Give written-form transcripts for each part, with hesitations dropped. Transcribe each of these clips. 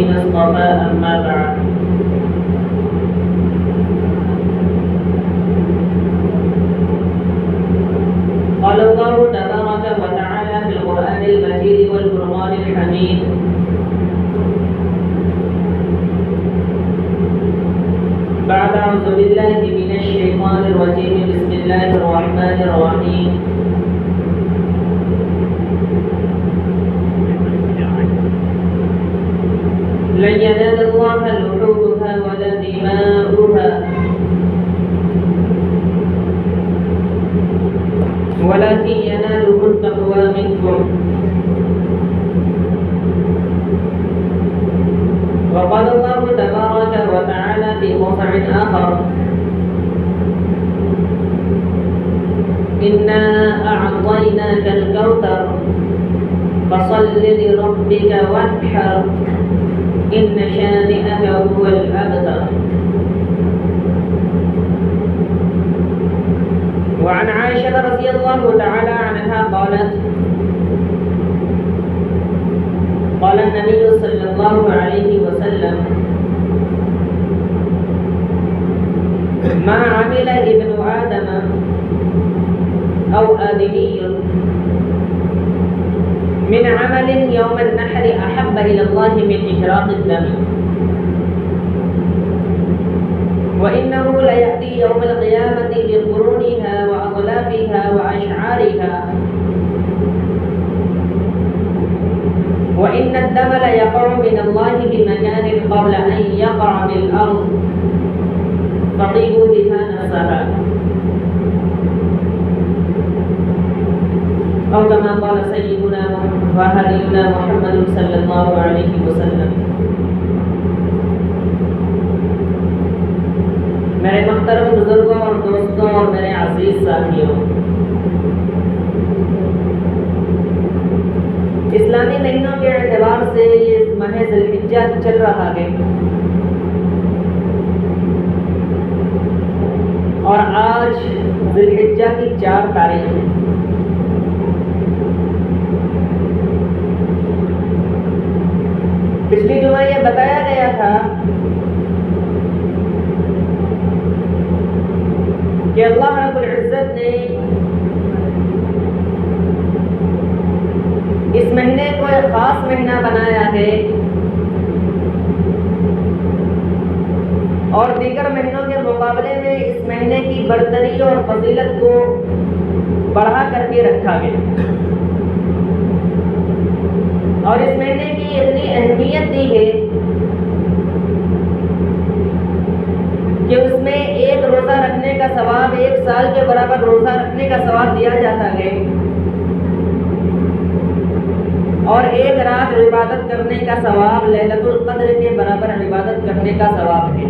الذين اصطفى أما بعد. قال الله تبارك وتعالى في القرآن المجيد والفرقان الحميد: بعد أعوذ بالله من الشيطان الرجيم بسم الله الرحمن الرحيم. لن ينال الله لحومها ولا دماؤها ولكن يناله التقوى منكم. وقال الله تبارك وتعالى في موضع آخر: إنا أعطيناك الكوثر فصل لربك وانحر إن شانئك هو الأبتر. وعن عائشة رضي الله تعالى عنها قالت: قال النبي صلى الله عليه وسلم: ما عمل ابن آدم أو آدمي من عمل يوم النحر أحب إلى الله من إحراق الدم، وإنه ليأتي يوم القيامة بقرونها وأغلافها وأشعارها، وإن الدم ليقع من الله بمكان قبل أن يقع بالأرض فطيبوا بها نفسها، أو كما قال سيدنا وهدينا محمد صلى الله عليه وسلم. میرے محترم بزرگوں اور دوستوں اور میرے عزیز ساتھیوں، اسلامی مہینوں کے اعتبار سے یہ ماہ ذی الحجہ چل رہا ہے، اور آج ذی الحجہ کی 4 تاریخ ہے۔ پچھلی جمعہ یہ بتایا گیا تھا کہ اللہ رب العزت نے اس مہینے کو ایک خاص مہینہ بنایا ہے، اور دیگر مہینوں کے مقابلے میں اس مہینے کی برتری اور فضیلت کو بڑھا کر کے رکھا گیا، اور اس مہینے کی اتنی اہمیت دی ہے کہ اس میں ایک روزہ رکھنے کا ثواب 1 سال کے برابر روزہ رکھنے کا ثواب دیا جاتا ہے، اور 1 رات عبادت کرنے کا ثواب لیلۃ القدر کے برابر عبادت کرنے کا ثواب ہے۔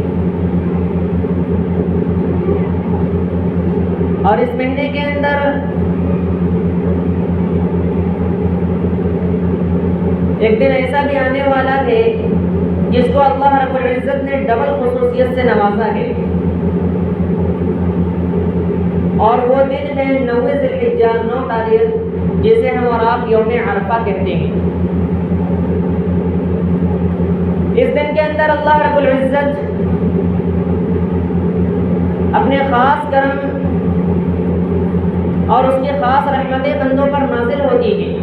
اور اس مہینے کے اندر ایک دن ایسا بھی آنے والا ہے جس کو اللہ رب العزت نے ڈبل خصوصیت سے نوازا ہے، اور وہ دن ہے 9 ذی الحجہ، 9 تاریخ، جسے ہم اور آپ یوم عرفہ کہتے ہیں۔ اس دن کے اندر اللہ رب العزت اپنے خاص کرم اور اس کی خاص رحمتیں بندوں پر نازل ہوتی ہیں،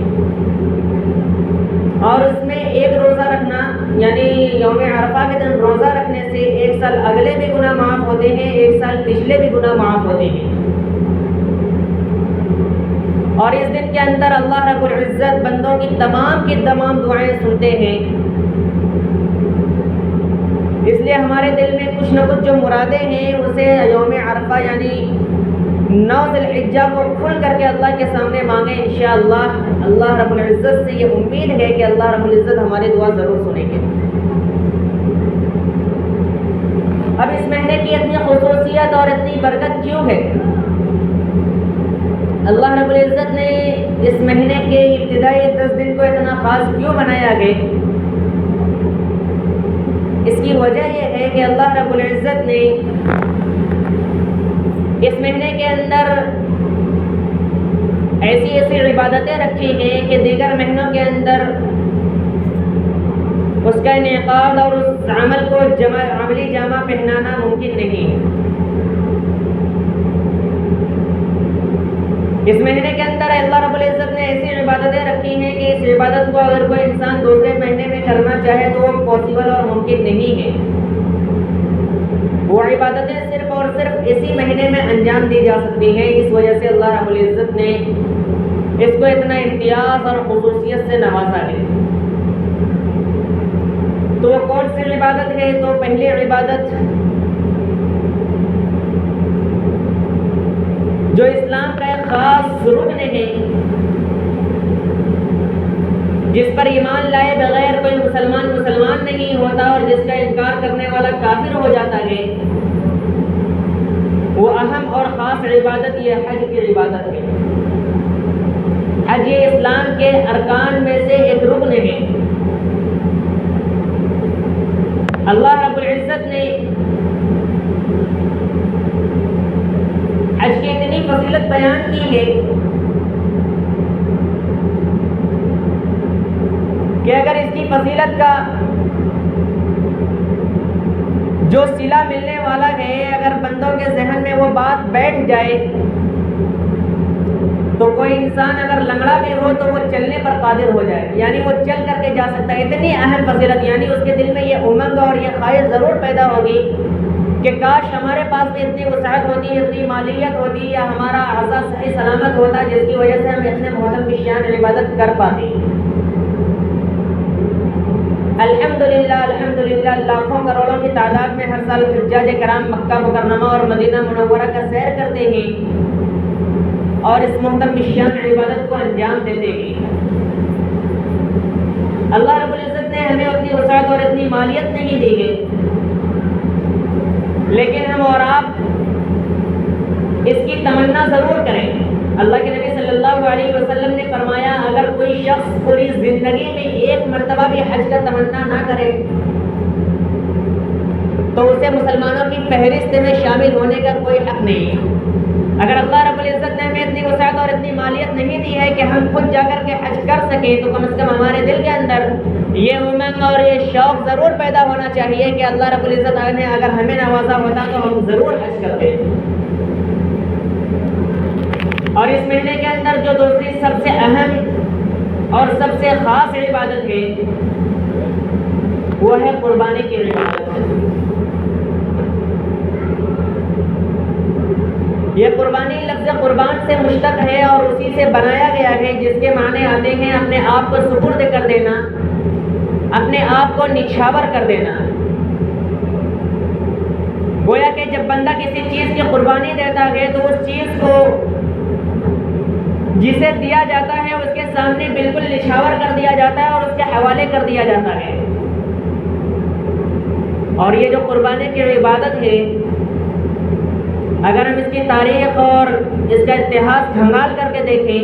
اور اس میں ایک روزہ رکھنا یعنی یوم عرفہ کے دن روزہ رکھنے سے 1 سال اگلے بھی گناہ معاف ہوتے ہیں، 1 سال پچھلے بھی گناہ معاف ہوتے ہیں۔ اور اس دن کے اندر اللہ رب العزت بندوں کی تمام دعائیں سنتے ہیں، اس لیے ہمارے دل میں کچھ نہ کچھ جو مرادیں ہیں اسے یوم عرفہ یعنی 9 ذی الحجہ کو کھل کر کے اللہ کے سامنے مانگیں، انشاءاللہ اللہ رب العزت سے یہ امید ہے کہ اللہ رب العزت ہماری دعا ضرور سنیں گے۔ اب اس مہینے کی اتنی خصوصیت اور اتنی برکت کیوں ہے؟ اللہ رب العزت نے اس مہینے کے ابتدائی 10 دن کو اتنا خاص کیوں بنایا ہے؟ اس کی وجہ یہ ہے کہ اللہ رب العزت نے اس مہینے کے اندر ایسی عبادتیں رکھی ہیں کہ دیگر مہینوں کے اندر اس کا انعقاد اور اس عمل کو عملی جامہ پہنانا ممکن نہیں۔ اس مہینے کے اندر اللہ رب العزت نے ایسی عبادتیں رکھی ہیں کہ اس عبادت کو اگر کوئی انسان دوسرے مہینے میں کرنا چاہے تو وہ پاسبل اور ممکن نہیں ہے۔ وہ عبادتیں صرف اور صرف اسی مہینے میں انجام دی جا سکتی ہیں، اس وجہ سے اللہ رب العزت نے اس کو اتنا امتیاز اور خصوصیت سے نوازا ہے۔ تو وہ کون سی عبادت ہے؟ تو پہلی عبادت جو اسلام کا ایک خاص رکن ہے، جس پر ایمان لائے بغیر کوئی مسلمان نہیں ہوتا اور جس کا انکار کرنے والا کافر ہو جاتا ہے، وہ اہم اور خاص عبادت یہ حج کی عبادت ہے۔ حج یہ اسلام کے ارکان میں سے ایک رکن ہے۔ اللہ رب العزت نے حج کی اتنی فضیلت بیان کی ہے کہ اگر اس کی فضیلت کا جو صلہ ملنے والا ہے، اگر بندوں کے ذہن میں وہ بات بیٹھ جائے تو کوئی انسان اگر لنگڑا بھی ہو تو وہ چلنے پر قادر ہو جائے، یعنی وہ چل کر کے جا سکتا ہے۔ اتنی اہم فضیلت، یعنی اس کے دل میں یہ امنگ اور یہ خواہش ضرور پیدا ہوگی کہ کاش ہمارے پاس بھی اتنی وسعت ہوتی، اتنی مالیت ہوتی، یا ہمارا اعضاء صحیح سلامت ہوتا جس کی وجہ سے ہم اتنے محترم کی شان عبادت کر پاتے۔ الحمدللہ لاکھوں کروڑوں کی تعداد میں ہر سال حجاج کرام مکہ مکرمہ اور مدینہ منورہ کا سیر کرتے ہیں اور اس محترم شان عبادت کو انجام دیتے ہیں۔ اللہ رب العزت نے ہمیں اتنی وسعت اور اتنی مالیت نہیں دی ہے، لیکن ہم اور آپ اس کی تمنا ضرور کریں۔ اللہ کے نبی صلی اللہ علیہ وسلم نے فرمایا، اگر کوئی شخص پوری زندگی میں ایک مرتبہ بھی حج کا تمنا نہ کرے تو اسے مسلمانوں کی فہرست میں شامل ہونے کا کوئی حق نہیں ہے۔ اگر اللہ رب العزت نے ہمیں اتنی وسعت اور اتنی مالیت نہیں دی ہے کہ ہم خود جا کر کے حج کر سکیں، تو کم از کم ہمارے دل کے اندر یہ امنگ اور یہ شوق ضرور پیدا ہونا چاہیے کہ اللہ رب العزت نے اگر ہمیں نوازا ہوتا تو ہم ضرور حج کرتے۔ اور اس مہینے کے اندر جو دوسری سب سے اہم اور سب سے خاص عبادت ہے وہ ہے قربانی کی عبادت۔ یہ قربانی لفظ قربان سے مشتق ہے اور اسی سے بنایا گیا ہے، جس کے معنی آتے ہیں اپنے آپ کو سپرد کر دینا، اپنے آپ کو نچھاور کر دینا۔ گویا کہ جب بندہ کسی چیز کی قربانی دیتا ہے تو اس چیز کو جسے دیا جاتا ہے اس کے سامنے بالکل نچھاور کر دیا جاتا ہے اور اس کے حوالے کر دیا جاتا ہے۔ اور یہ جو قربانی کی عبادت ہے، اگر ہم اس کی تاریخ اور اس کا اتہاس کھنگال کر کے دیکھیں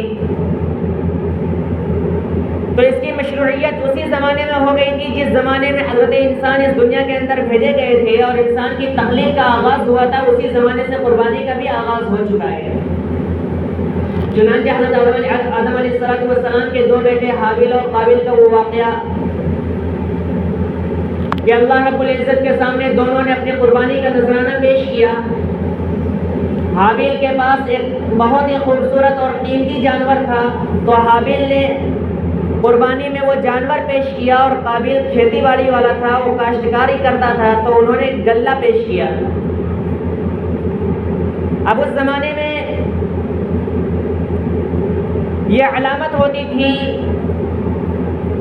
تو اس کی مشروعیت اسی زمانے میں ہو گئی تھی جس زمانے میں حضرت انسان اس دنیا کے اندر بھیجے گئے تھے اور انسان کی تخلیق کا آغاز ہوا تھا، اسی زمانے سے قربانی کا بھی آغاز ہو چکا ہے۔ چنانچہ حضرت آدم علیہ السلام کے دو بیٹے حابیل اور قابیل کا وہ واقعہ کہ اللہ رب العزت کے سامنے دونوں نے اپنی قربانی کا نذرانہ پیش کیا۔ حابیل کے پاس ایک بہت ہی خوبصورت اور قیمتی جانور تھا، تو حابیل نے قربانی میں وہ جانور پیش کیا، اور قابیل کھیتی باڑی والا تھا، وہ کاشتکاری کرتا تھا، تو انہوں نے غلہ پیش کیا۔ اب اس زمانے میں یہ علامت ہوتی تھی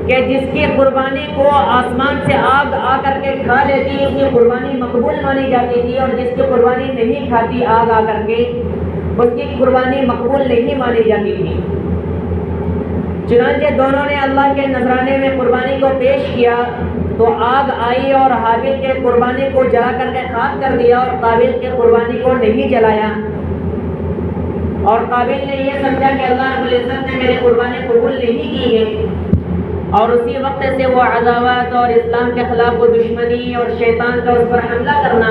کہ جس کی قربانی کو آسمان سے آگ آ کر کے کھا لیتی اس کی قربانی مقبول مانی جاتی تھی، اور جس کی قربانی نہیں کھاتی آگ آ کر کے اس کی قربانی مقبول نہیں مانی جاتی تھی۔ چنانچہ دونوں نے اللہ کے نذرانے میں قربانی کو پیش کیا تو آگ آئی اور حابیل کے قربانی کو جلا کر کے خاک کر دیا اور قابیل کے قربانی کو نہیں جلایا، اور قابیل نے یہ سمجھا کہ اللہ رب العزت نے میری قربانی قبول نہیں کی ہے، اور اسی وقت سے وہ عداوت اور اسلام کے خلاف وہ دشمنی اور شیطان کا اس پر حملہ کرنا،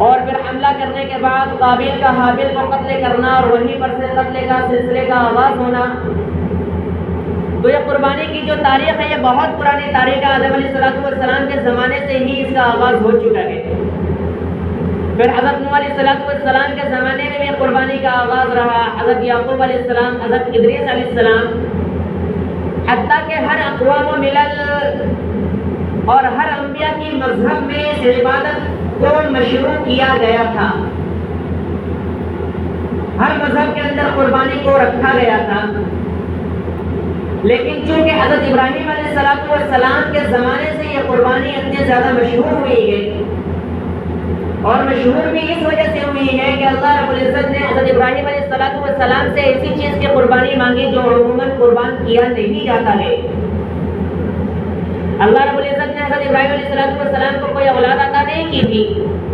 اور پھر حملہ کرنے کے بعد قابیل کا حابیل کو قتل کرنا، اور وہیں پر سے قتل کا سلسلے کا آغاز ہونا۔ تو یہ قربانی کی جو تاریخ ہے یہ بہت پرانی تاریخ ہے، آدم علیہ السلام کے زمانے سے ہی اس کا آغاز ہو چکا ہے۔ پھر حضرت نوح علیہ السلام کے زمانے میں بھی قربانی کا آغاز رہا، حضرت یعقوب علیہ السلام، حضرت ادریس علیہ السلام، حتیٰ کہ ہر اقوام و ملل اور ہر انبیاء کی مذہب میں اس عبادت کو مشروع کیا گیا تھا۔ ہر مذہب کے اندر قربانی کو رکھا گیا تھا، لیکن چونکہ حضرت ابراہیم علیہ السلام کے زمانے سے یہ قربانی اتنے زیادہ مشہور ہوئی ہے، اور مشہور بھی اس وجہ سے ہوئی ہے کہ اللہ رب العزت نے حضرت ابراہیم علیہ السلام سے ایسی چیز کی قربانی مانگی جو عموماً قربان کیا نہیں جاتا ہے۔ اللہ رب العزت نے حضرت ابراہیم علیہ السلام کو کوئی اولاد عطا نہیں کی تھی،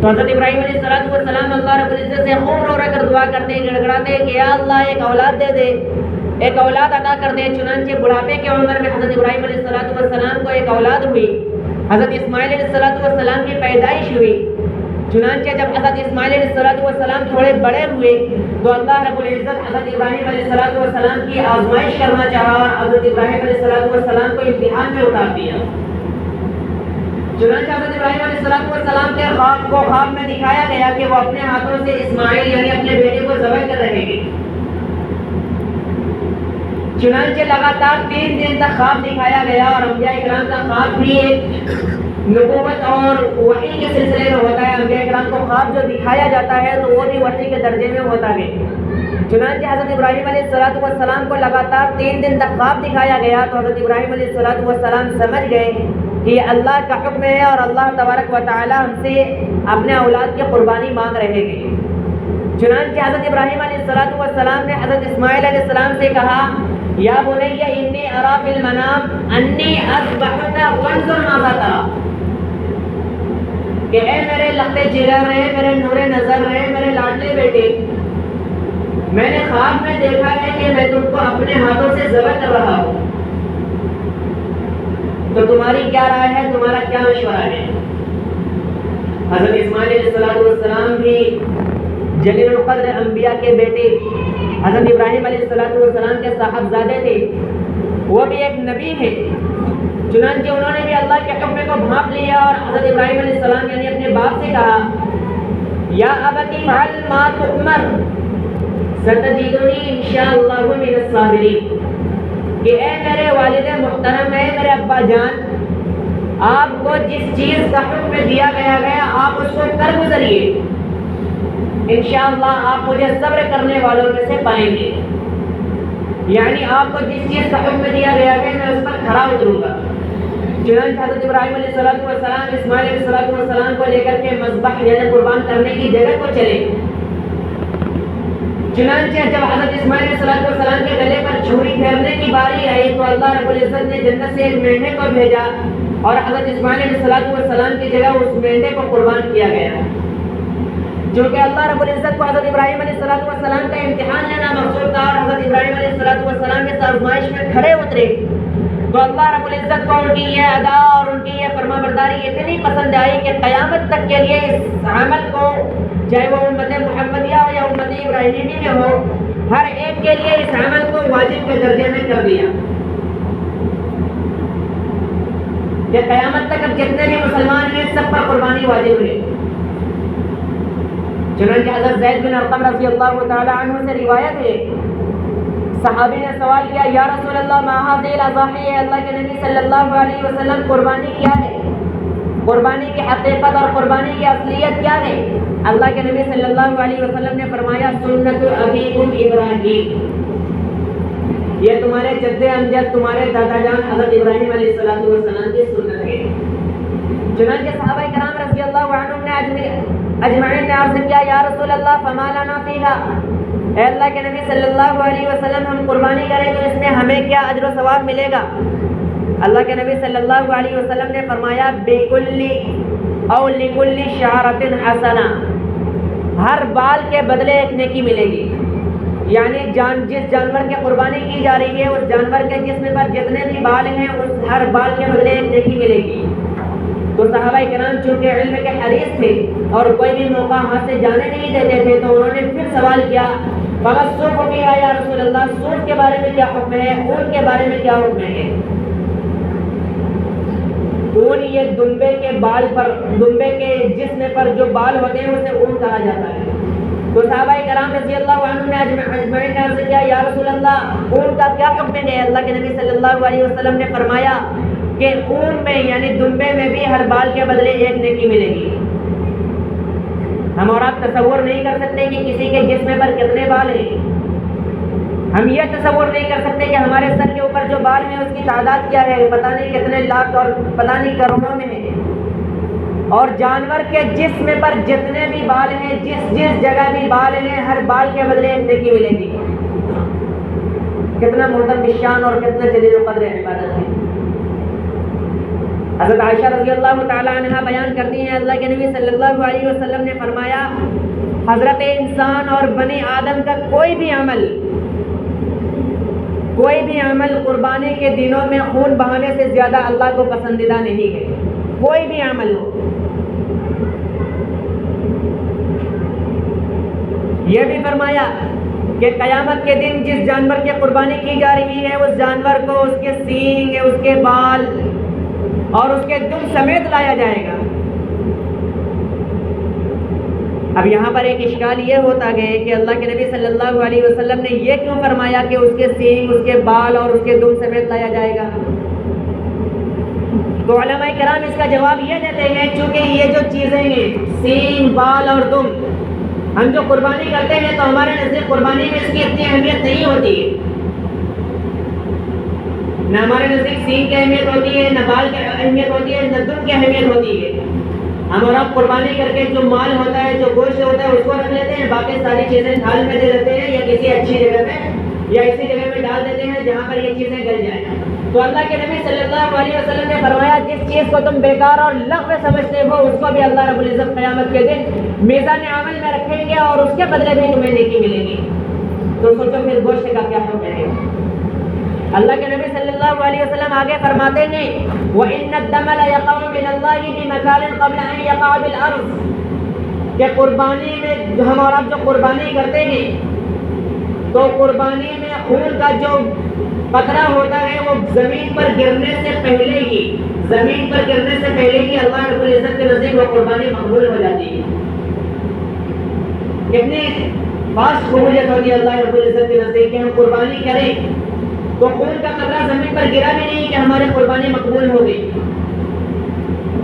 تو حضرت ابراہیم علیہ السلام اللہ رب العزت سے خوب رو کر دعا کرتے، گڑ گڑاتے کہ یا اللہ ایک اولاد دے دے، ایک اولاد عطا کر دے۔ چنانچہ بڑھاپے کے عمر میں حضرت ابراہیم علیہ السلام کو ایک اولاد ہوئی، حضرت اسماعیل علیہ السلام کی پیدائش ہوئی۔ چنانچہ جب حضرت اسماعیل علیہ السلام تھوڑے بڑے ہوئے تو اللہ رب العزت حضرت ابراہیم علیہ السلام کی آزمائش کرنا چاہا اور حضرت ابراہیم علیہ السلام کو امتحان میں اتار دیا۔ چنانچہ حضرت ابراہیم علیہ السلام کے خواب میں دکھایا گیا کہ وہ اپنے ہاتھوں سے اسماعیل یعنی اپنے بیٹے کو ذبح کر رہے ہیں۔ چنانچہ لگاتار 3 دن تک خواب دکھایا گیا، اور انبیاء کرام کا خواب بھی ایک نبوت اور وحی کے سلسلے میں ہوتا ہے۔ انبیاء کرام کو خواب جو دکھایا جاتا ہے تو وہ بھی وحی کے درجے میں ہوتا ہے۔ چنانچہ حضرت ابراہیم علیہ السلام کو لگاتار 3 دن تک خواب دکھایا گیا تو حضرت ابراہیم علیہ السلام سمجھ گئے کہ یہ اللہ کا حکم ہے اور اللہ تبارک و تعالی ہم سے اپنے اولاد کی قربانی مانگ رہے ہیں۔ چنانچہ حضرت ابراہیم علیہ السلام نے حضرت اسماعیل علیہ السلام سے کہا یا بنی انی ارا فی المنام انی اذبحک فانظر ماذا تری، کہ اے میرے لقتے جگر رہے، میرے نور نظر رہے، میرے لاڈلے بیٹے، میں نے خواب میں دیکھا ہے کہ میں تم کو اپنے ہاتھوں سے ذبح کر رہا ہوں، تو تمہاری کیا رائے ہے، تمہارا کیا مشورہ ہے؟ حضرت اسماعیل علیہ السلام بھی جلیل القدر انبیاء کے بیٹے حضرت ابراہیم علیہ السلام کے صاحبزادے تھے، وہ بھی ایک نبی ہے۔ چنانچہ انہوں نے بھی اللہ کے حکم کو بھانپ لیا اور حضرت ابراہیم علیہ السلام یعنی اپنے باپ سے کہا یا ابت افعل ما تؤمر ستجدنی انشاءاللہ من الصابرین، کہ اے میرے والد محترم، ہے میرے ابا جان، آپ کو جس چیز کا حکم دیا گیا آپ اس کو کر گزریے، انشاءاللہ آپ مجھے صبر کرنے والوں میں سے پائیں گے۔ یعنی آپ کو جس چیز کا حکم دیا گیا ہے میں اس پر کھڑا اتروں گا۔ چنانچہ حضرت ابراہیم علیہ السلام اسماعیل علیہ السلام کو لے کر کے مذبح یعنی قربان کرنے کی جگہ کو چلے۔ چنانچہ جب حضرت اسماعیل علیہ السلام کے گلے پر چھری پھیرنے کی باری آئی تو اللہ رب العزت نے جنت سے ایک مینڈے کو بھیجا اور حضرت اسماعیل علیہ السلام کی جگہ اس مینڈے کو قربان کیا گیا۔ چونکہ اللہ رب العزت کو حضرت ابراہیم علیہ السلام کا امتحان لینا مقصود تھا اور حضرت ابراہیم علیہ السلام کے آزمائش میں کھڑے اترے، تو اللہ رب العزت کو ان کی یہ ادا اور ان کی یہ فرما برداری اتنی پسند آئی کہ قیامت تک کے لیے اس عمل کو، چاہے وہ امت محمدیہ ہو یا امت ابراہیمی میں ہو، ہر ایک کے لیے اس عمل کو واجب کے درجے میں کر دیا کہ قیامت تک اب جتنے بھی مسلمان ہیں سب پر قربانی واجب ہے۔ چنانچہ حضرت زید بن ارقم رضی اللہ تعالی عنہ سے روایت ہے، صحابی نے سوال کیا یا رسول اللہ ما هذه الاضاحی، اللہ کے نبی صلی اللہ علیہ وسلم قربانی کیا ہے، قربانی کی حقیقت اور قربانی کی اصلیت کیا ہے؟ اللہ کے نبی صلی اللہ علیہ وسلم نے فرمایا سنت ابیکم ابراہیم، یہ تمہارے جد امجد تمہارے دادا جان حضرت ابراہیم علیہ السلام کی سنت ہے۔ چنانچہ صحابہ کرام رضی اللہ عنہم نے اجمعین نے عرض کیا یا رسول اللہ فما لنا فیہا، اے اللہ کے نبی صلی اللہ علیہ وسلم ہم قربانی کریں تو اس میں ہمیں کیا اجر و ثواب ملے گا؟ اللہ کے نبی صلی اللہ علیہ وسلم نے فرمایا بِكُلِّ أَوْ لِكُلِّ شَعْرَةٍ حَسَنَةٍ، ہر بال کے بدلے ایک نیکی ملے گی، یعنی جس جانور کی قربانی کی جا رہی ہے اس جانور کے جسم پر جتنے بھی بال ہیں اس ہر بال کے بدلے ایک نیکی ملے گی۔ تو صحابہ کرام چونکہ علم کے حریص تھے اور کوئی بھی موقع ہاتھ سے جانے نہیں دیتے تھے، تو انہوں نے پھر سوال کیا فَمَسُّوقُ فِيهَا یا رسول اللہ، سوٹ کے بارے میں کیا حکم ہے، اون کے بارے میں کیا حکم ہے؟ اون یہ دمبے کے بال پر، دمبے کے جسم پر جو بال ہوتے ہیں اسے اون کہا جاتا ہے۔ تو صحابہ کرام رضی اللہ عنہ نے اجمعین نے عرض کیا یا رسول اللہ اون کا کیا حکم ہے؟ اللہ کے نبی صلی اللہ علیہ وسلم نے فرمایا کہ اون میں یعنی دمبے میں بھی ہر بال کے بدلے ایک نیکی ملے گی۔ ہم اور آپ تصور نہیں کر سکتے کہ کسی کے جسم پر کتنے بال ہیں، ہم یہ تصور نہیں کر سکتے کہ ہمارے سر کے اوپر جو بال ہیں اس کی تعداد کیا ہے، پتہ نہیں کتنے لاکھ اور پتہ نہیں کروڑوں میں ہے۔ اور جانور کے جسم پر جتنے بھی بال ہیں، جس جگہ بھی بال ہیں، ہر بال کے بدلے ایک نیکی ملے گی۔ کتنا محترم شان اور کتنا جلیل القدر عبادت ہے۔ حضرت عائشہ رضی اللہ تعالی عنہ بیان کرتی ہیں اللہ کے نبی صلی اللہ علیہ وسلم نے فرمایا حضرت انسان اور بنی آدم کا کوئی بھی عمل قربانی کے دنوں میں خون بہانے سے زیادہ اللہ کو پسندیدہ نہیں ہے، کوئی بھی عمل ہو۔ یہ بھی فرمایا کہ قیامت کے دن جس جانور کی قربانی کی جا رہی ہے اس جانور کو اس کے سینگ، اس کے بال اور اس کے دم سمیت لایا جائے گا۔ اب یہاں پر ایک اشکال یہ ہوتا ہے کہ اللہ کے نبی صلی اللہ علیہ وسلم نے یہ کیوں فرمایا کہ اس کے سینگ، اس کے بال اور اس کے دم سمیت لایا جائے گا؟ تو علماء کرام اس کا جواب یہ دیتے ہیں چونکہ یہ جو چیزیں ہیں سینگ، بال اور دم، ہم جو قربانی کرتے ہیں تو ہمارے نزدیک قربانی میں اس کی اتنی اہمیت نہیں ہوتی ہے، نہ ہمارے نزدیک سینگ کی اہمیت ہوتی ہے، نہ بال کی اہمیت ہوتی ہے، نہ دم کی اہمیت ہوتی ہے۔ ہم اور آپ قربانی کر کے جو مال ہوتا ہے، جو گوشت ہوتا ہے اس کو رکھ لیتے ہیں، باقی ساری چیزیں تھال میں دے دیتے ہیں یا کسی اچھی جگہ میں یا ایسی جگہ میں ڈال دیتے ہیں جہاں پر یہ چیزیں گل جائیں۔ تو اللہ کے نبی صلی اللہ علیہ وسلم نے فرمایا جس چیز کو تم بیکار اور لغو سمجھتے ہو اس کو بھی اللہ رب العزت قیامت کے دن میزان عمل میں رکھیں گے اور اس کے بدلے بھی تمہیں نیکی ملے گی۔ تو سوچو پھر گوشت کا کیا حکم ہے؟ اللہ کے نبی صلی اللہ علیہ وسلم آگے فرماتے ہیں وَإِنَّ الدَّمَ لَيَقَعُ مِنَ اللَّهِ بِمَكَانٍ قَبْلَ أَن يَقَعَ بِالْأَرْضِ کہ قربانی میں ہم اور آپ جو قربانی کرتے ہیں تو قربانی میں خون کا جو قطرہ ہوتا ہے وہ زمین پر گرنے سے پہلے ہی اللہ رب العزت کے نزدیک وہ قربانی مقبول ہو جاتی ہے۔ کتنی فاسٹ قبولیت ہوتی ہے اللہ رب العزت کے نزدیک کہ ہم قربانی کریں تو خون کا قطرہ زمین پر گرا بھی نہیں کہ ہماری قربانی مقبول ہو گئی۔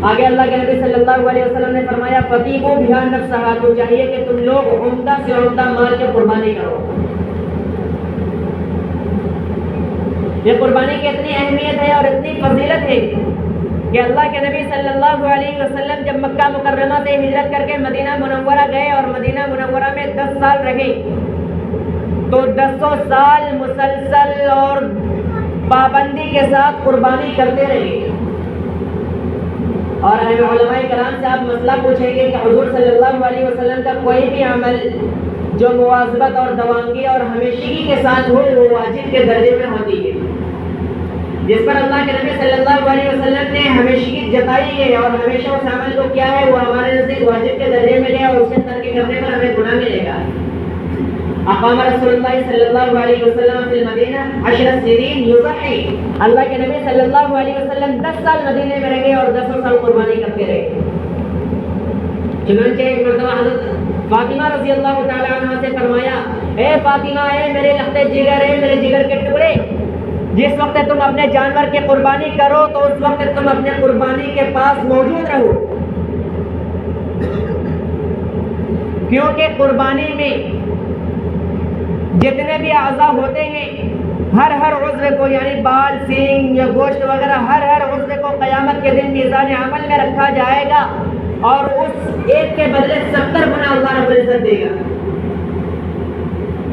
آگے اللہ کے نبی صلی اللہ علیہ وسلم نے فرمایا فَطِيبُوا بِهَا نَفْسَهَا تو چاہیے کہ تم لوگ عمدہ سے عمدہ مال کی قربانی کرو۔ یہ قربانی کی اتنی اہمیت ہے اور اتنی فضیلت ہے کہ اللہ کے نبی صلی اللہ علیہ وسلم جب مکہ مکرمہ سے ہجرت کر کے مدینہ منورہ گئے اور مدینہ منورہ میں 10 سال رہے تو 10 سال مسلسل اور پابندی کے ساتھ قربانی کرتے رہے۔ اور علماء کرام سے آپ مسئلہ پوچھیں گے کہ حضور صلی اللہ علیہ وسلم کا کوئی بھی عمل جو مواظبت اور دوامگی اور ہمیشگی کے ساتھ ہو وہ واجب کے درجے میں ہوتی ہے۔ جس پر اللہ کے نبی صلی اللہ علیہ وسلم نے ہمیشگی جتائی ہے اور ہمیشہ اس عمل کو کیا ہے وہ ہمارے نزدیک واجب کے درجے میں ہے اور اس کے ترک کرنے پر ہمیں گناہ ملے گا۔ اقام رسول اللہ صلی اللہ علیہ وسلم فی المدینہ 10 سنین یضحی اللہ کے نبی صلی اللہ علیہ وسلم 10 سال مدینے میں رہے اور 10 سال قربانی کرتے رہے۔ چنانچہ ایک مرتبہ حضرت فاطمہ رضی اللہ تعالی عنہ سے فرمایا اے فاطمہ، اے میرے لخت جگر، اے میرے جگر کے ٹکڑے، جس وقت تم اپنے جانور کی قربانی کرو تو اس وقت تم اپنے قربانی کے پاس موجود رہو، کیونکہ قربانی میں جتنے بھی اعضاء ہوتے ہیں ہر عضو کو یعنی بال، سینگ یا گوشت وغیرہ ہر عضو کو قیامت کے دن میزان عمل میں رکھا جائے گا اور اس ایک کے بدلے 70 گنا اللہ رب العزت دے گا۔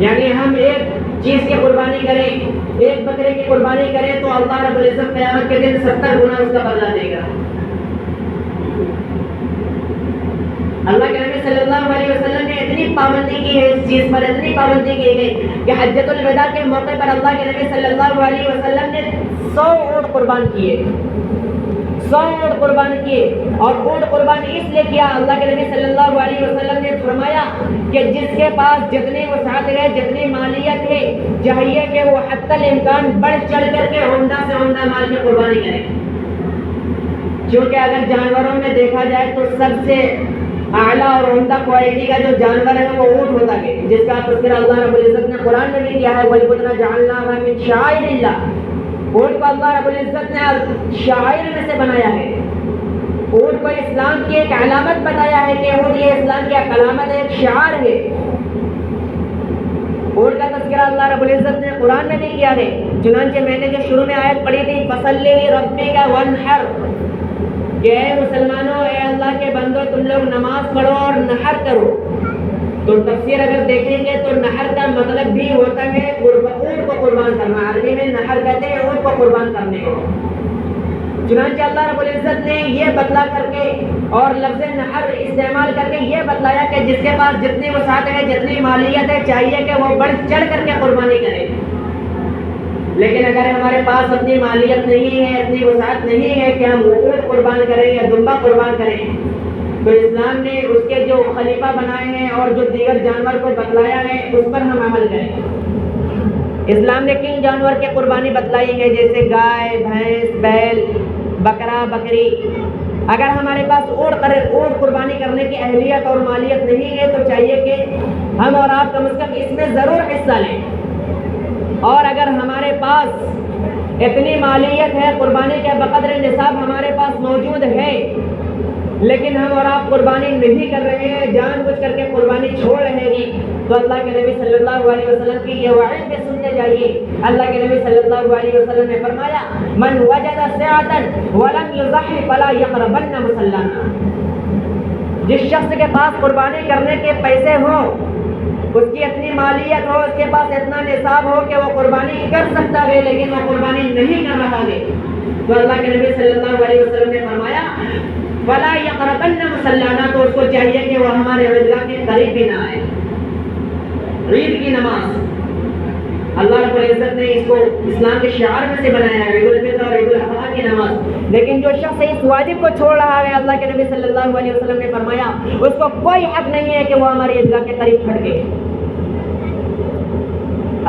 یعنی ہم ایک چیز کی قربانی کریں، ایک بکرے کی قربانی کریں تو اللہ رب العزت قیامت کے دن 70 گنا اس کا بدلہ دے گا۔ اللہ کے نبی صلی اللہ علیہ وسلم نے اتنی پابندی کی ہے اس چیز پر، اتنی پابندی کی گئی کہ حجۃ الوداع کے موقع پر اللہ کے نبی صلی اللہ علیہ وسلم نے 100 اونٹ قربان کیے، 100 اونٹ قربان کیے. اور اونٹ قربان اس لیے کیا, اللہ کے نبی صلی اللہ علیہ وسلم نے فرمایا کہ جس کے پاس جتنی وسعت ہے, جتنی مالیت ہے, چاہیے کہ وہ حتی الامکان بڑھ چڑھ کر کے عمدہ سے عمدہ مال کی قربانی کرے. کیونکہ اگر جانوروں میں دیکھا جائے تو سب سے اعلیٰ اور عمدہ کوالٹی کا جو جانور ہے وہ اونٹ ہوتا ہے, جس کا تذکرہ اللہ رب العزت نے قرآن میں بھی کیا ہے. وَالْبُدْنَ جَعَلْنَاهَا مِنْ شَعَائِرِ اللَّهِ. اونٹ کو اللہ رب العزت نے شعائر میں سے بنایا ہے. اونٹ کو اسلام کی ایک علامت بتایا ہے کہ اونٹ یہ اسلام کی ایک علامت ہے, ایک شعار ہے. اونٹ کا تذکرہ اللہ رب العزت نے قرآن میں بھی کیا ہے. چنانچہ میں نے جو شروع میں آیت پڑھی تھی فَصَلِّ لِرَبِّكَ وَانْحَرْ, کہ اے مسلمانوں, اے اللہ کے بندو, تم لوگ نماز پڑھو اور نحر کرو. تو تفسیر اگر دیکھیں گے تو نحر کا مطلب بھی ہوتا ہے اونٹ کو قربان کرنا. عربی میں نحر کہتے ہیں اونٹ کو قربان کرنے کو. چنانچہ اللہ رب العزت نے یہ بتلا کر کے اور لفظ نحر استعمال کر کے یہ بتلایا کہ جس کے پاس جتنی وسعت ہے, جتنی مالیت ہے, چاہیے کہ وہ بڑھ چڑھ کر کے قربانی کرے. لیکن اگر ہمارے پاس اتنی مالیت نہیں ہے, اتنی وسعت نہیں ہے کہ ہم اونٹ قربان کریں یا دمبا قربان کریں, تو اسلام نے اس کے جو خلیفہ بنائے ہیں اور جو دیگر جانور کو بتلایا ہے اس پر ہم عمل کریں. اسلام نے کن جانور کی قربانی بتلائی ہے, جیسے گائے, بھینس, بیل, بکرا, بکری. اگر ہمارے پاس اونٹ قربانی کرنے کی اہلیت اور مالیت نہیں ہے تو چاہیے کہ ہم اور آپ کم از کم اس میں ضرور حصہ لیں. اور اگر ہمارے پاس اتنی مالیت ہے, قربانی کے بقدر نصاب ہمارے پاس موجود ہے, لیکن ہم اور آپ قربانی نہیں کر رہے ہیں, جان بوجھ کر کے قربانی چھوڑ رہے ہیں, تو اللہ کے نبی صلی اللہ علیہ وسلم کی یہ وعید بھی سنتے جائیے. اللہ کے نبی صلی اللہ علیہ وسلم نے فرمایا من وجد سعة ولم يضحي فلا يقربن مصلانا. جس شخص کے پاس قربانی کرنے کے پیسے ہوں, اس کی اتنی مالیت ہو, اس کے پاس اتنا نصاب ہو کہ وہ قربانی کر سکتا ہے لیکن وہ قربانی نہیں کر رہا ہے, تو اللہ کے نبی صلی اللہ علیہ وسلم نے فرمایا فلا يقربن مصلانا, تو اس کو چاہیے کہ وہ ہمارے عیدگاہ کے قریب بھی نہ آئے. عید کی نماز اللہ رب العزت نے اس کو اسلام کے شعار میں سے بنایا ہے, عید الفطر اور عید الاضحیٰ کی نماز. لیکن جو شخص اس واجب کو چھوڑ رہا ہے, اللہ کے نبی صلی اللہ علیہ وسلم نے فرمایا اس کو کوئی حق نہیں ہے کہ وہ ہماری عیدگاہ کے قریب کھڑے.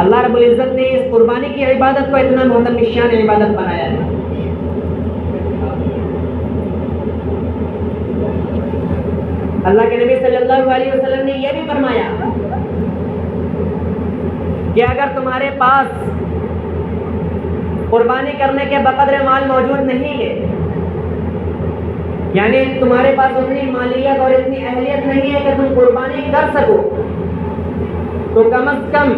اللہ رب العزت نے اس قربانی کی عبادت کو اتنا محترم شان عبادت بنایا ہے. اللہ کے نبی صلی اللہ علیہ وسلم نے یہ بھی فرمایا کہ اگر تمہارے پاس قربانی کرنے کے بقدر مال موجود نہیں ہے, یعنی تمہارے پاس اتنی مالیت اور اتنی اہلیت نہیں ہے کہ تم قربانی کر سکو, تو کم از کم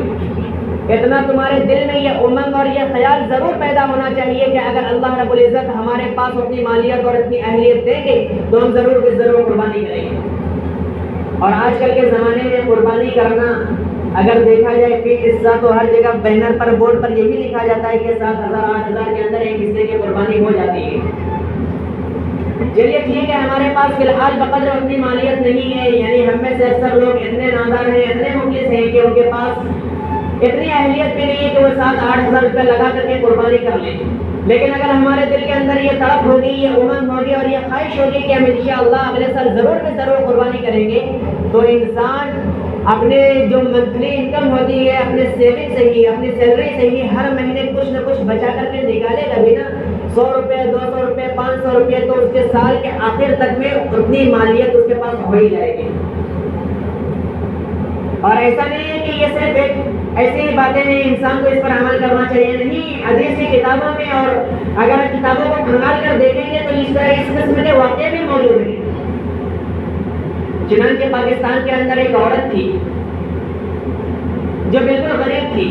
اتنا تمہارے دل میں یہ امنگ اور یہ خیال ضرور پیدا ہونا چاہیے کہ اگر اللہ رب العزت ہمارے پاس اتنی مالیت اور اتنی اہلیت دیں گے تو ہم ضرور قربانی کریں گے. اور آج کل کے زمانے میں قربانی کرنا اگر دیکھا جائے کہ حصہ تو ہر جگہ بینر پر, بورڈ پر یہی لکھا جاتا ہے کہ 7,000 8,000 کے اندر ایک حصے کی قربانی ہو جاتی ہے. چلیے ٹھیک ہے, ہمارے پاس فی الحال بقدر اتنی مالیت نہیں ہے, یعنی ہم میں سے اکثر لوگ اتنے نادار ہیں, اتنے مخلص ہیں کہ ان کے پاس اتنی اہلیت بھی نہیں ہے کہ وہ 7-8 ہزار روپے لگا کر کے قربانی کر لیں. لیکن اگر ہمارے دل کے اندر یہ تڑپ ہوگی, یہ امنگ ہوگی اور یہ خواہش ہوگی کہ ہم انشاءاللہ اگلے سال ضرور قربانی کریں گے, تو انسان اپنے جو منتھلی انکم ہوتی ہے, اپنے سیونگ سے ہی, اپنی سیلری سے ہی ہر مہینے کچھ نہ کچھ بچا کر کے نکالے گا بھی نا. 100 روپے, 200 روپے, 500 روپے, تو اس کے سال کے آخر تک میں اتنی مالیت اس کے پاس ہو ہی جائے گی. اور ایسا نہیں ہے کہ یہ صرف ایک ایسی ہی باتیں ہیں, انسان کو اس پر عمل کرنا چاہیے. نہیں, حدیث کی کتابوں میں اور اگر کتابوں کو کھنگال کر دیکھیں گے تو اس طرح اس قسم کے واقعے بھی موجود ہیں. چنانچہ پاکستان کے اندر ایک عورت تھی جو بالکل غریب تھی.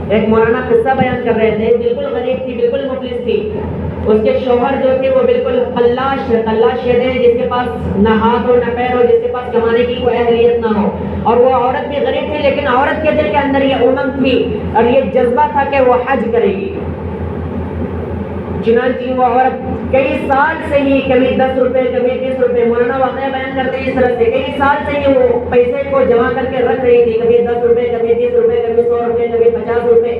ایک مولانا قصہ بیان کر رہے تھے, بالکل غریب تھی, بالکل مفلس تھی. اس کے شوہر جو تھے وہ بالکل خلاش شہد ہیں, جس کے پاس نہ ہاتھ ہو نہ پیر ہو, جس کے پاس کمانے کی کوئی اہلیت نہ ہو. اور وہ عورت بھی غریب تھی, لیکن عورت کے دل کے اندر یہ امنگ تھی اور یہ جذبہ تھا کہ وہ حج کرے گی. چنانچہ وہ عورت کئی سال سے ہی, کبھی 10 روپے, کبھی 20 روپے, مولانا واقعہ بیان کرتے ہیں اس طرح سے, کئی سال سے ہی وہ پیسے کو جمع کر کے رکھ رہی تھی. کبھی 10 روپے, کبھی 20 روپے, کبھی 100 روپے, کبھی 50 روپے.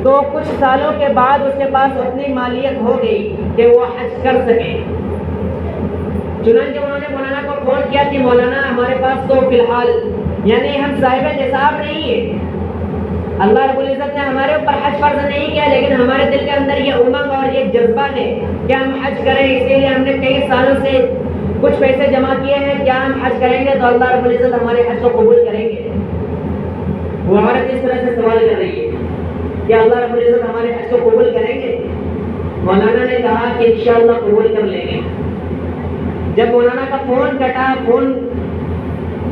تو کچھ سالوں کے بعد اس کے پاس اتنی مالیت ہو گئی کہ وہ حج کر سکے۔ چنانچہ انہوں نے مولانا کو فون کیا کہ مولانا ہمارے پاس تو فی الحال یعنی ہم صاحب نصاب نہیں ہے، اللہ رب العزت نے ہمارے اوپر حج فرض نہیں کیا، لیکن ہمارے دل کے اندر یہ امنگ اور یہ جذبہ ہے کہ ہم حج کریں، اسی لیے ہم نے کئی سالوں سے کچھ پیسے جمع کیے ہیں، کیا ہم حج کریں گے تو اللہ رب العزت ہمارے حج کو قبول کریں گے؟ وہ عورت اس طرح سے سوال کر رہی ہے کہ اللہ رب العزت ہمارے حج کو قبول کریں گے؟ مولانا نے کہا کہ انشاءاللہ قبول کر لیں گے۔ جب مولانا کا فون کٹا،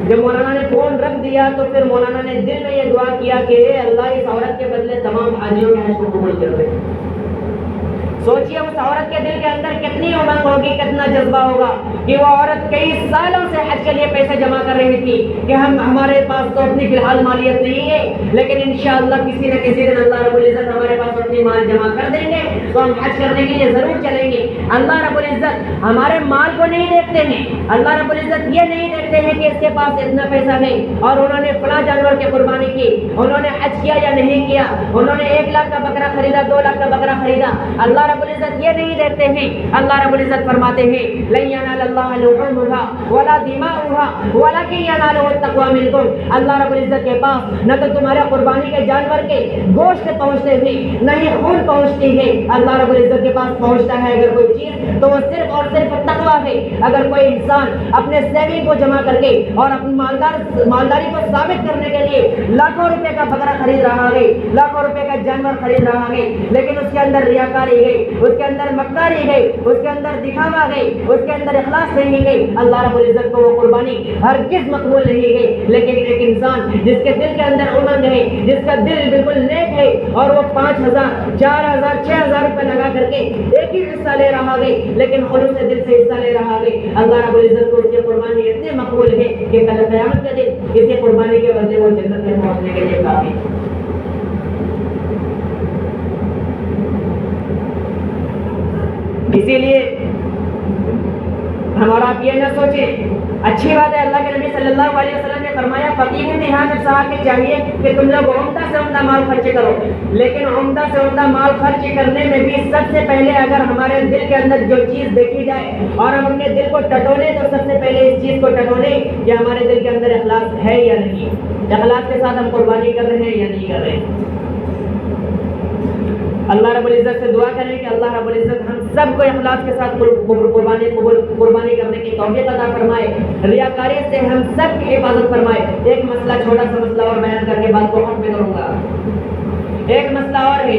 جب مولانا نے فون رکھ دیا تو پھر مولانا نے دل میں یہ دعا کیا کہ اے اللہ اس عورت کے بدلے تمام حاجیوں کے حج کو قبول کر دے۔ سوچئے اس عورت کے دل کے اندر کتنی امنگ ہوگی، کتنا جذبہ ہوگا کہ وہ عورت کئی سالوں سے حج کے لیے پیسے جمع کر رہی تھی کہ ہمارے پاس تو اپنی فی الحال مالیت نہیں ہے، لیکن انشاءاللہ کسی نہ کسی دن اللہ رب العزت ہمارے پاس اپنی مال جمع کر دیں گے تو ہم حج کرنے کے لیے ضرور چلیں گے۔ اللہ رب العزت ہمارے مال کو نہیں دیکھتے ہیں، اللہ رب العزت یہ نہیں دیکھتے ہیں کہ اس کے پاس اتنا پیسہ ہے اور انہوں نے فلاں جانور کی قربانی کی، انہوں نے حج کیا یا نہیں کیا، انہوں نے 1 لاکھ کا بکرا خریدا، 2 لاکھ کا بکرا خریدا، اللہ رب العزت یہ نہیں دیکھتے ہیں۔ اللہ رب العزت فرماتے ہیں لن ينال الله لحومها ولا دماؤها ولكن يناله التقوى منكم، اللہ رب العزت کے پاس نہ تو تمہارے قربانی کے جانور کے گوشت پہنچتے ہیں، نہ ہی خون پہنچتی ہے، اللہ رب العزت کے پاس پہنچتا ہے اگر کوئی چیز تو وہ صرف اور صرف تقویٰ ہے۔ اگر کوئی انسان اپنے سیونگ کو جمع کر کے اور اپنی مالداری کو ثابت کرنے کے لیے لاکھوں روپے کا بکرا خرید رہا ہے، لاکھوں روپے کا جانور خرید رہا ہے، لیکن اس کے اندر ریاکاری ہے، اس کے اندر مکاری ہے، اس کے اندر دکھاوا ہے، اس کے اندر اخلاص نہیں ہے، اللہ رب العزت کو وہ قربانی ہرگز مقبول نہیں ہے۔ لیکن ایک انسان جس کے دل کے اندر امنگ ہے، جس کا دل بالکل نیک ہے اور وہ 5000 4000 6000 روپے لگا کر کے ایک ہی حصہ لے رہا ہے، لیکن خلوص دل سے حصہ لے رہا ہے، اللہ رب العزت کو اس کی قربانی اتنی مقبول ہے کہ کل قیامت کے دن اسی قربانی کے بدلے وہ جنت میں پہنچنے کے لیے کافی ہے۔ اسی لیے ہمارا آپ یہ نہ سوچیں، اچھی بات ہے اللہ کے نبی صلی اللہ علیہ وسلم نے فرمایا فقیہ نے یہاں نفسہ کہ چاہیے کہ تم لوگ عمدہ سے عمدہ مال خرچ کرو، لیکن عمدہ سے عمدہ مال خرچ کرنے میں بھی سب سے پہلے اگر ہمارے دل کے اندر جو چیز دیکھی جائے اور ہم اپنے دل کو ٹٹولیں تو سب سے پہلے اس چیز کو ٹٹولیں کہ ہمارے دل کے اندر اخلاص ہے یا نہیں، اخلاص کے ساتھ ہم قربانی کر رہے ہیں یا نہیں کر رہے ہیں۔ اللہ رب العزت سے دعا کریں کہ اللہ رب العزت ہم سب کو اخلاص کے ساتھ قربانی کرنے کی توفیق عطا فرمائے، ریاکاری سے ہم سب کی حفاظت فرمائے۔ ایک مسئلہ، چھوٹا سا مسئلہ اور بیان کر کے بات کو ختم کروں گا۔ ایک مسئلہ اور ہے